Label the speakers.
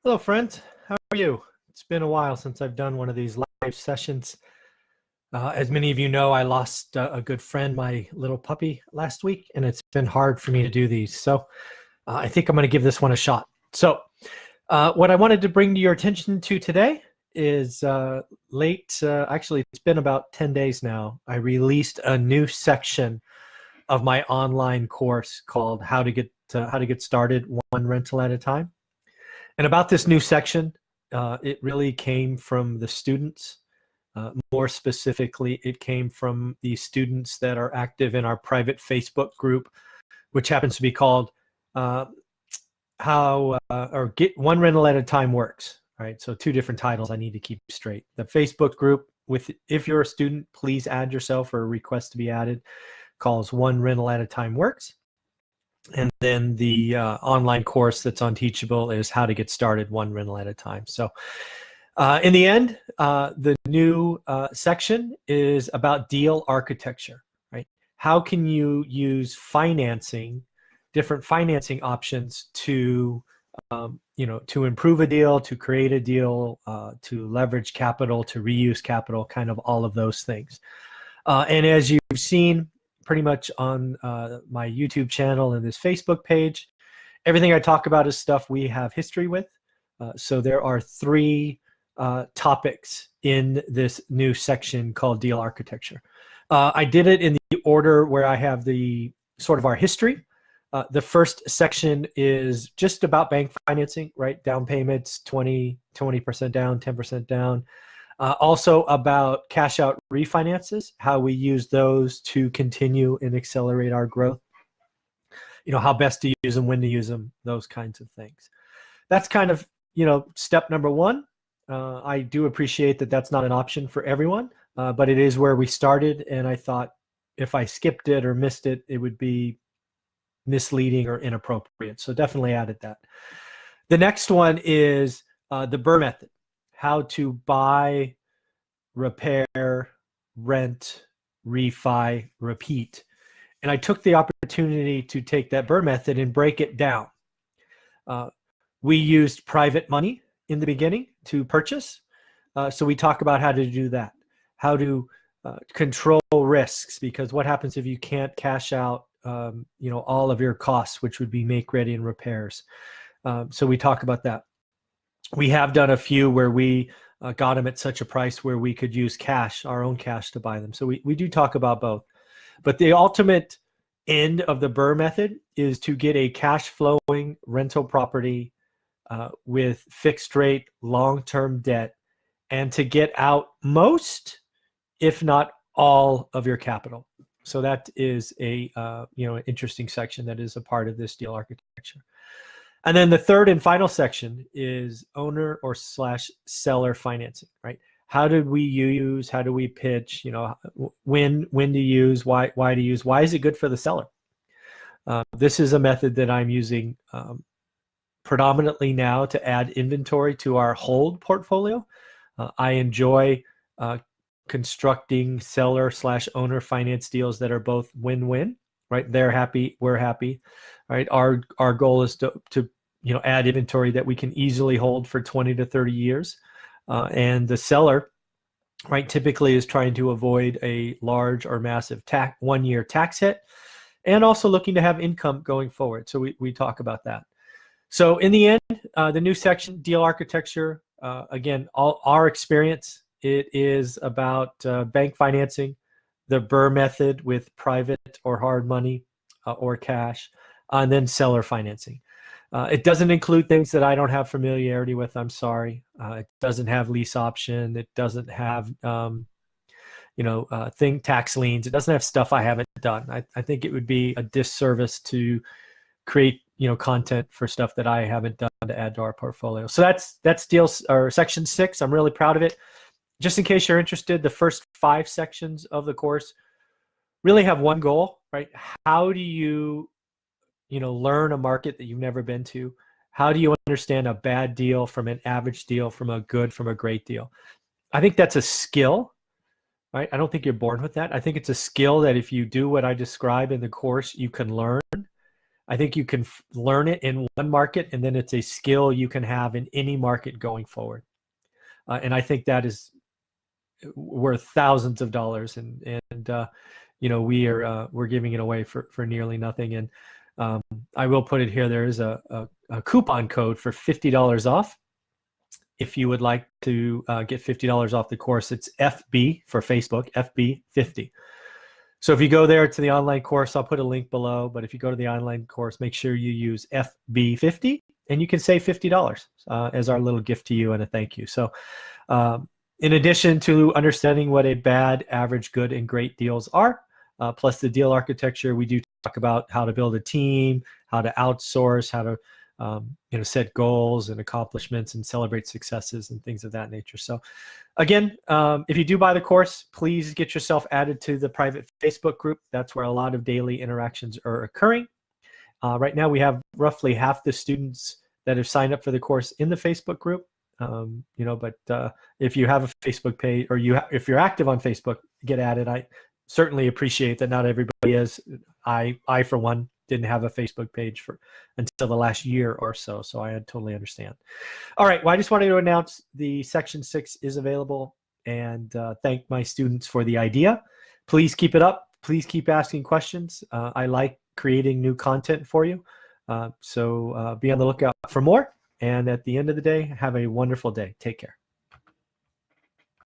Speaker 1: Hello, friends. How are you? It's been a while since I've done one of these live sessions. As many of you know, I lost a good friend, my little puppy, last week, and it's been hard for me to do these. So I think I'm going to give this one a shot. So, what I wanted to bring to your attention to today is actually, it's been about 10 days now. I released a new section of my online course called How to Get Started One Rental at a Time. And about this new section, it really came from the students. More specifically, it came from the students that are active in our private Facebook group, which happens to be called Get One Rental at a Time Works. Right. So two different titles I need to keep straight. The Facebook group if you're a student, please add yourself or request to be added, calls One Rental at a Time Works. And then the online course that's on Teachable is How to Get Started One Rental at a Time. So in the end, the new section is about deal architecture, right? How can you use different financing options to, to improve a deal, to create a deal, to leverage capital, to reuse capital, kind of all of those things. And as you've seen, pretty much on my YouTube channel and this Facebook page, everything I talk about is stuff we have history with. So there are three topics in this new section called Deal Architecture. I did it in the order where I have the sort of our history. The first section is just about bank financing, right? Down payments, 20% down, 10% down. Also about cash out refinances, how we use those to continue and accelerate our growth. How best to use them, when to use them, those kinds of things. That's kind of, step number one. I do appreciate that that's not an option for everyone, but it is where we started. And I thought if I skipped it or missed it, it would be misleading or inappropriate. So definitely added that. The next one is the BRRRR method. How to buy, repair, rent, refi, repeat. And I took the opportunity to take that BRRRR method and break it down. We used private money in the beginning to purchase. So we talk about how to do that, how to control risks, because what happens if you can't cash out all of your costs, which would be make ready and repairs. So we talk about that. We have done a few where we got them at such a price where we could use cash, our own cash, to buy them. So we do talk about both. But the ultimate end of the BRRRR method is to get a cash flowing rental property with fixed rate, long-term debt, and to get out most, if not all, of your capital. So that is an interesting section that is a part of this deal architecture. And then the third and final section is owner or / seller financing, right? How do we pitch, when to use, why to use, why is it good for the seller? This is a method that I'm using predominantly now to add inventory to our hold portfolio. I enjoy constructing seller / owner finance deals that are both win-win, right? They're happy, we're happy, right? Our goal is to add inventory that we can easily hold for 20 to 30 years. And the seller, right, typically is trying to avoid a large or massive 1-year tax hit, and also looking to have income going forward. So we talk about that. So in the end, the new section, deal architecture, again, all our experience, it is about bank financing, the BRRRR method with private or hard money or cash, and then seller financing. It doesn't include things that I don't have familiarity with. I'm sorry. It doesn't have lease option. It doesn't have, tax liens. It doesn't have stuff I haven't done. I think it would be a disservice to create, content for stuff that I haven't done to add to our portfolio. So that's section 6. I'm really proud of it. Just in case you're interested, the first 5 sections of the course really have one goal, right? How do you learn a market that you've never been to? How do you understand a bad deal from an average deal, from a great deal? I think that's a skill, right? I don't think you're born with that. I think it's a skill that if you do what I describe in the course, you can learn. I think you can learn it in one market, and then it's a skill you can have in any market going forward. And I think that is worth thousands of dollars, and we're giving it away for nearly nothing. And I will put it here. There is a coupon code for $50 off. If you would like to get $50 off the course, it's FB for Facebook, FB50. So if you go there to the online course, I'll put a link below, but if you go to the online course, make sure you use FB50 and you can save $50 as our little gift to you and a thank you. So in addition to understanding what a bad, average, good, and great deals are, plus the deal architecture, we do talk about how to build a team, how to outsource, how to set goals and accomplishments and celebrate successes and things of that nature. So again, if you do buy the course, please get yourself added to the private Facebook group. That's where a lot of daily interactions are occurring. Right now, we have roughly half the students that have signed up for the course in the Facebook group. But if you have a Facebook page, or if you're active on Facebook, get added. I certainly appreciate that not everybody is. I for one, didn't have a Facebook page until the last year or so, so I totally understand. All right, well, I just wanted to announce the Section 6 is available, and thank my students for the idea. Please keep it up. Please keep asking questions. I like creating new content for you, so be on the lookout for more. And at the end of the day, have a wonderful day. Take care.